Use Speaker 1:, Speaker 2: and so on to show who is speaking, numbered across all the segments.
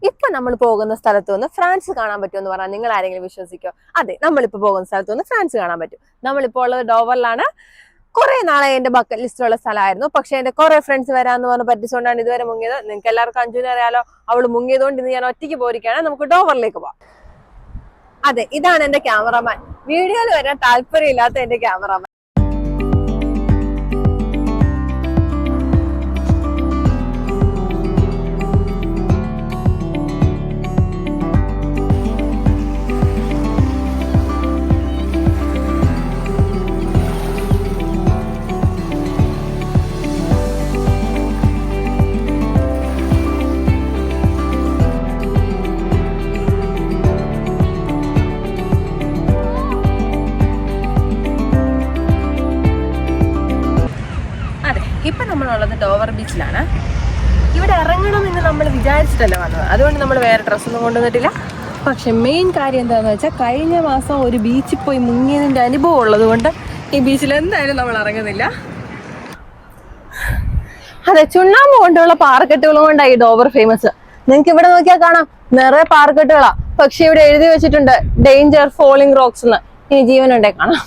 Speaker 1: ഇപ്പൊ നമ്മൾ പോകുന്ന സ്ഥലത്ത് നിന്ന് ഫ്രാൻസ് കാണാൻ പറ്റുമെന്ന് പറഞ്ഞാൽ നിങ്ങൾ ആരെങ്കിലും വിശ്വസിക്കോ? അതെ, നമ്മളിപ്പോ പോകുന്ന സ്ഥലത്ത് നിന്ന് ഫ്രാൻസ് കാണാൻ പറ്റും. നമ്മളിപ്പോ ഉള്ളത് ഡോവറിലാണ്. കുറെ നാളെ എന്റെ ബക്കറ്റ് ലിസ്റ്റിലുള്ള സ്ഥലമായിരുന്നു. പക്ഷെ എന്റെ കുറെ ഫ്രണ്ട്സ് വരാന്ന് പറഞ്ഞ് പറ്റിച്ചുകൊണ്ടാണ് ഇതുവരെ മുങ്ങിയത്. നിങ്ങൾക്ക് എല്ലാവർക്കും അഞ്ജുവിനെ അറിയാലോ, അവള് മുങ്ങിയതുകൊണ്ട് ഇന്ന് ഞാൻ ഒറ്റയ്ക്ക് പോയിരിക്കുകയാണ്. നമുക്ക് ഡോവറിലേക്ക് പോവാം. അതെ, ഇതാണ് എന്റെ ക്യാമറമാൻ. വീഡിയോയിൽ വരാൻ താല്പര്യമില്ലാത്ത എന്റെ ക്യാമറമാൻ. ഇപ്പൊ നമ്മളുള്ളത് ഡോവർ ബീച്ചിലാണ്. ഇവിടെ ഇറങ്ങണമെന്ന് നമ്മൾ വിചാരിച്ചിട്ടല്ല വന്നത്, അതുകൊണ്ട് നമ്മൾ വേറെ ഡ്രസ്സൊന്നും കൊണ്ടുവന്നിട്ടില്ല. പക്ഷെ മെയിൻ കാര്യം എന്താണെന്ന് വെച്ചാൽ കഴിഞ്ഞ മാസം ഒരു ബീച്ചിൽ പോയി മുങ്ങിയതിൻ്റെ അനുഭവം ഉള്ളത് കൊണ്ട് ഈ ബീച്ചിൽ എന്തായാലും നമ്മൾ ഇറങ്ങുന്നില്ല. അതെ, ചുണ്ണാമ്പ് കൊണ്ടുള്ള പാറക്കെട്ടുകൾ കൊണ്ടാണ് ഈ ഡോവർ ഫേമസ്. നിങ്ങൾക്ക് ഇവിടെ നോക്കിയാൽ കാണാം, നിറയെ പാറക്കെട്ടുകളാ. പക്ഷെ ഇവിടെ എഴുതി വെച്ചിട്ടുണ്ട് ഡേഞ്ചർ ഫോളിംഗ് റോക്സ് എന്ന്. ഇനി ജീവനുണ്ടേ കാണാം.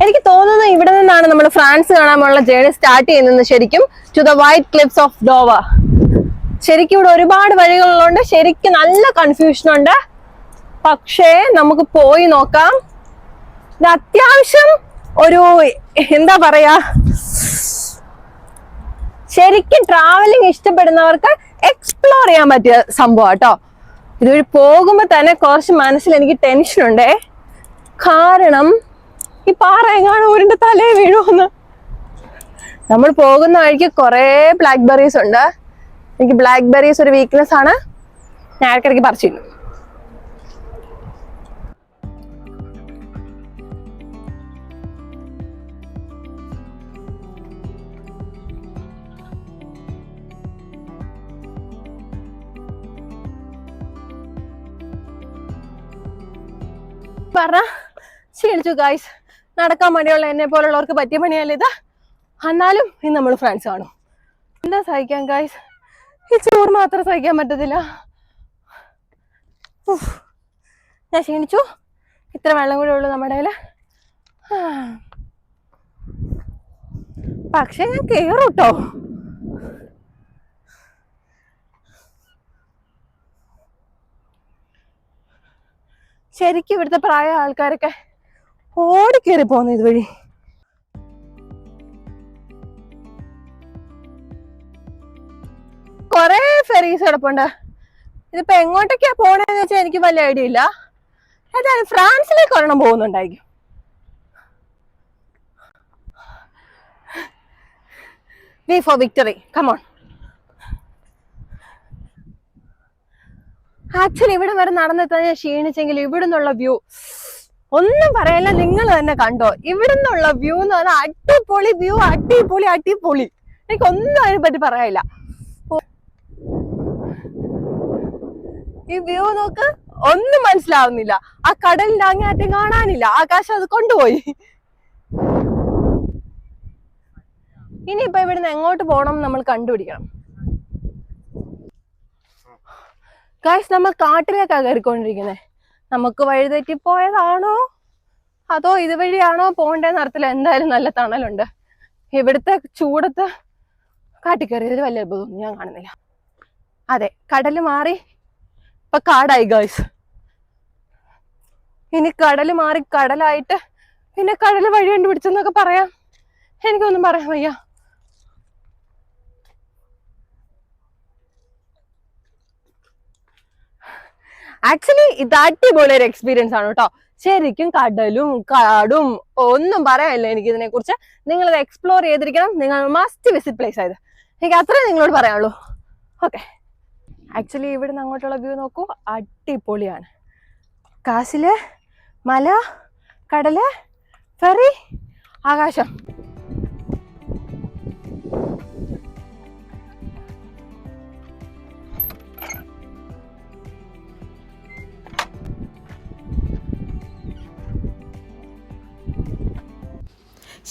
Speaker 1: എനിക്ക് തോന്നുന്നു ഇവിടെ നിന്നാണ് നമ്മൾ ഫ്രാൻസ് കാണാനുള്ള ജേർണി സ്റ്റാർട്ട് ചെയ്യുന്നത് ശരിക്കും. To the White Cliffs of Dover. ശരിക്കും ഇവിടെ ഒരുപാട് വഴികളുള്ളതുകൊണ്ട് ശരിക്കും നല്ല കൺഫ്യൂഷൻ ഉണ്ട്. പക്ഷേ നമുക്ക് പോയി നോക്കാം. ഇത് അത്യാവശ്യം ഒരു എന്താ പറയാ, ശരിക്കും ട്രാവലിംഗ് ഇഷ്ടപ്പെടുന്നവർക്ക് എക്സ്പ്ലോർ ചെയ്യാൻ പറ്റിയ സംഭവം കേട്ടോ. ഇതുവഴി പോകുമ്പോ തന്നെ കുറച്ച് മനസ്സിൽ എനിക്ക് ടെൻഷൻ ഉണ്ടേ. കാരണം ഈ പാറ എങ്ങാനും ഊരിന്റെ തലേ വീഴുമെന്ന്. നമ്മൾ പോകുന്ന വഴിക്ക് കുറെ ബ്ലാക്ക് ബെറീസ് ഉണ്ട്. എനിക്ക് ബ്ലാക്ക് ബെറീസ് ഒരു വീക്ക്നെസ് ആണ്. ഞാൻ ഇടയ്ക്കിടയ്ക്ക് പറിച്ചിരുന്നു. പറഞ്ഞ ക്ഷീണിച്ചു ഗായ്സ്. നടക്കാൻ മടിയുള്ള എന്നെ പോലുള്ളവർക്ക് പറ്റിയ പണിയല്ല ഇത്. എന്നാലും ഇന്ന് നമ്മൾ ഫ്രാൻസ് കാണും. എന്താ സഹിക്കാൻ ഗായ്സ്, ഈ ചോറ് മാത്രം സഹിക്കാൻ പറ്റത്തില്ല. ഞാൻ ക്ഷീണിച്ചു. ഇത്ര വെള്ളം കൂടെ ഉള്ളു നമ്മുടെ കയ്യില്. പക്ഷെ ഞാൻ കേറും കേട്ടോ. ശരിക്കും ഇവിടുത്തെ പ്രായ ആൾക്കാരൊക്കെ ഓടിക്കേറി പോകുന്നു ഇതുവഴി. കൊറേ ഫെറീസ് കിടപ്പുണ്ട്. ഇതിപ്പോ എങ്ങോട്ടൊക്കെയാ പോണേന്ന് വെച്ചാൽ എനിക്ക് വലിയ ഐഡിയ ഇല്ല. ഏതായാലും ഫ്രാൻസിലേക്ക് ഒരെണ്ണം പോകുന്നുണ്ടായിരിക്കും. V for victory, come on. Actually ഇവിടെ വരെ നടന്നെത്താൻ ഞാൻ ക്ഷീണിച്ചെങ്കിൽ ഇവിടുന്നുള്ള വ്യൂ ഒന്നും പറയല്ല, നിങ്ങൾ തന്നെ കണ്ടോ. ഇവിടുന്നുള്ള വ്യൂ എന്ന് പറഞ്ഞാൽ അടിപൊളി വ്യൂ, അടിപൊളി അടിപൊളി. എനിക്കൊന്നും അതിനെ പറ്റി പറയാനില്ല. ഈ വ്യൂ നോക്ക്, ഒന്നും മനസ്സിലാവുന്നില്ല. ആ കടലിന്റെ അങ്ങേയറ്റം കാണാനില്ല, ആകാശം അത് കൊണ്ടുപോയി. ഇനിയിപ്പോ ഇവിടുന്ന് എങ്ങോട്ട് പോകണം നമ്മൾ കണ്ടുപിടിക്കണം. ഗായ്സ്, നമ്മൾ കാട്ടിലേക്കാ കയറിക്കൊണ്ടിരിക്കുന്നത്. നമുക്ക് വഴിതെറ്റിപ്പോയതാണോ അതോ ഇതുവഴിയാണോ പോകേണ്ടതെന്ന് അറിയത്തില്ല. എന്തായാലും നല്ല തണലുണ്ട്. ഇവിടുത്തെ ചൂടത്ത് കാട്ടിക്കയറിയതിൽ വലിയ അത്ഭുതമൊന്നും ഞാൻ കാണുന്നില്ല. അതെ, കടല് മാറി ഇപ്പൊ കാടായി ഗായ്സ്. ഇനി കടല് മാറി കടലായിട്ട് പിന്നെ കടല് വഴി കണ്ടുപിടിച്ചെന്നൊക്കെ പറയാം. എനിക്കൊന്നും പറയാൻ വയ്യ. ആക്ച്വലി ഇത് അടിപൊളി ഒരു എക്സ്പീരിയൻസ് ആണ് കേട്ടോ. ശരിക്കും കടലും കാടും ഒന്നും പറയാനില്ല എനിക്ക് ഇതിനെ കുറിച്ച്. നിങ്ങളിത് എക്സ്പ്ലോർ ചെയ്തിരിക്കണം. നിങ്ങൾ മസ്റ്റ് വിസിറ്റ് പ്ലേസ് ആയത്. എനിക്ക് അത്രേ നിങ്ങളോട് പറയാനുള്ളൂ. ഓക്കെ, ആക്ച്വലി ഇവിടുന്ന് അങ്ങോട്ടുള്ള വ്യൂ നോക്കൂ, അടിപൊളിയാണ്. കാശില് മല, കടല്, ഫെറി, ആകാശം.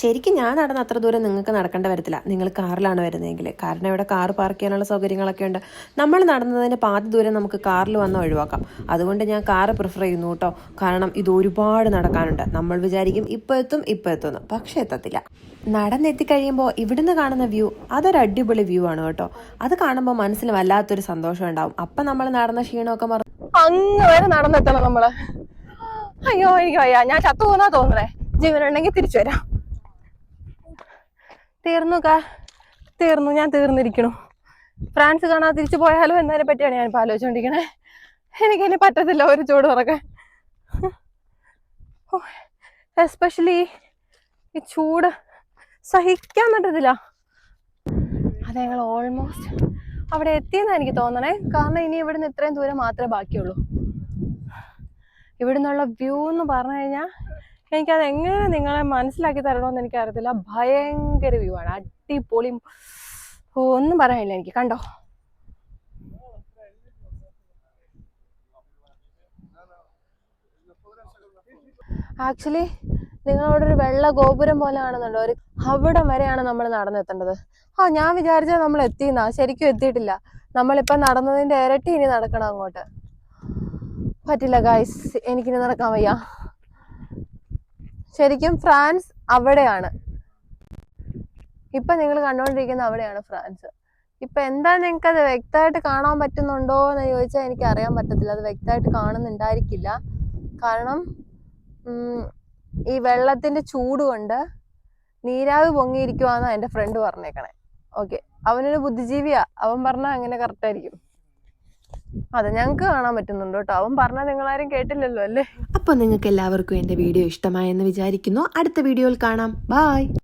Speaker 2: ശരിക്കും ഞാൻ നടന്ന അത്ര ദൂരം നിങ്ങൾക്ക് നടക്കേണ്ട വരത്തില്ല, നിങ്ങൾ കാറിലാണ് വരുന്നതെങ്കിൽ. കാരണം ഇവിടെ കാർ പാർക്ക് ചെയ്യാനുള്ള സൗകര്യങ്ങളൊക്കെ ഉണ്ട്. നമ്മൾ നടന്നതിന് പാതി ദൂരം നമുക്ക് കാറിൽ വന്ന് ഒഴിവാക്കാം. അതുകൊണ്ട് ഞാൻ കാറ് പ്രിഫർ ചെയ്യുന്നു കേട്ടോ. കാരണം ഇത് ഒരുപാട് നടക്കാനുണ്ട്. നമ്മൾ വിചാരിക്കും ഇപ്പോൾ എത്തുന്നു, പക്ഷെ എത്തത്തില്ല. നടന്നെത്തിക്കഴിയുമ്പോൾ ഇവിടുന്ന് കാണുന്ന വ്യൂ അതൊരു അടിപൊളി വ്യൂ ആണ് കേട്ടോ. അത് കാണുമ്പോൾ മനസ്സിന് വല്ലാത്തൊരു സന്തോഷം ഉണ്ടാവും. അപ്പം നമ്മൾ നടന്ന ക്ഷീണമൊക്കെ
Speaker 1: അങ്ങ് വരെ നടന്നെത്തണം നമ്മള്. അയ്യോ എനിക്ക് വയ്യ, ഞാൻ ചത്തു പോന്നാ തോന്നണേ. ജീവനുണ്ടെങ്കിൽ തിരിച്ചു വരാം. തീർന്നു, ഞാൻ തീർന്നിരിക്കണു. ഫ്രാൻസ് കാണാതെ തിരിച്ചു പോയാലോ എന്നതിനെ പറ്റിയാണ് ഞാനിപ്പോൾ ആലോചിച്ചുകൊണ്ടിരിക്കണേ. എനിക്കിനി പറ്റത്തില്ല ഒരു ചൂട് തുറക്കാൻ. എസ്പെഷ്യലി ഈ ചൂട് സഹിക്കാൻ പറ്റത്തില്ല. അത് ഞങ്ങൾ ഓൾമോസ്റ്റ് അവിടെ എത്തിയെന്നാണ് എനിക്ക് തോന്നണേ. കാരണം ഇനി ഇവിടുന്ന് ഇത്രയും ദൂരം മാത്രമേ ബാക്കിയുള്ളൂ. ഇവിടെ നിന്നുള്ള വ്യൂ എന്ന് പറഞ്ഞു കഴിഞ്ഞാൽ എനിക്കത് എങ്ങനെ നിങ്ങളെ മനസ്സിലാക്കി തരണമെന്ന് എനിക്കറിയത്തില്ല. ഭയങ്കര വ്യൂ ആണ്, അടിപൊളി. ഒന്നും പറയാനില്ല എനിക്ക്. കണ്ടോ, ആക്ച്വലി നിങ്ങളവിടെ ഒരു വെള്ള ഗോപുരം പോലെ കാണുന്നുണ്ടോ? അവിടം വരെയാണ് നമ്മൾ നടന്നെത്തേണ്ടത്. ഞാൻ വിചാരിച്ചാൽ നമ്മൾ എത്തിയെന്നാ. ശരിക്കും എത്തിയിട്ടില്ല. നമ്മളിപ്പം നടന്നതിന്റെ ഇരട്ടി ഇനി നടക്കണം അങ്ങോട്ട്. പറ്റില്ല ഗായ്സ്, എനിക്കിനി നടക്കാൻ വയ്യ. ശരിക്കും ഫ്രാൻസ് അവിടെയാണ്. ഇപ്പൊ നിങ്ങൾ കണ്ടുകൊണ്ടിരിക്കുന്ന അവിടെയാണ് ഫ്രാൻസ്. ഇപ്പൊ എന്താ നിങ്ങൾക്ക് അത് വ്യക്തമായിട്ട് കാണാൻ പറ്റുന്നുണ്ടോ എന്ന് ചോദിച്ചാൽ എനിക്ക് അറിയാൻ പറ്റത്തില്ല. അത് വ്യക്തമായിട്ട് കാണുന്നുണ്ടായിരിക്കില്ല. കാരണം ഈ വെള്ളത്തിന്റെ ചൂട് കൊണ്ട് നീരാവി പൊങ്ങിയിരിക്കുവാന്നാ എൻ്റെ ഫ്രണ്ട് പറഞ്ഞേക്കണേ. ഓക്കെ, അവനൊരു ബുദ്ധിജീവിയാ. അവൻ പറഞ്ഞാൽ അങ്ങനെ കറക്റ്റ് ആയിരിക്കും. അതെ, ഞങ്ങൾക്ക് കാണാൻ പറ്റുന്നുണ്ട് കേട്ടോ. അവൻ പറഞ്ഞാൽ നിങ്ങളാരും കേട്ടില്ലല്ലോ അല്ലേ.
Speaker 2: അപ്പോൾ നിങ്ങൾക്ക് എല്ലാവർക്കും എൻ്റെ വീഡിയോ ഇഷ്ടമായെന്ന് വിചാരിക്കുന്നു. അടുത്ത വീഡിയോയിൽ കാണാം. ബൈ.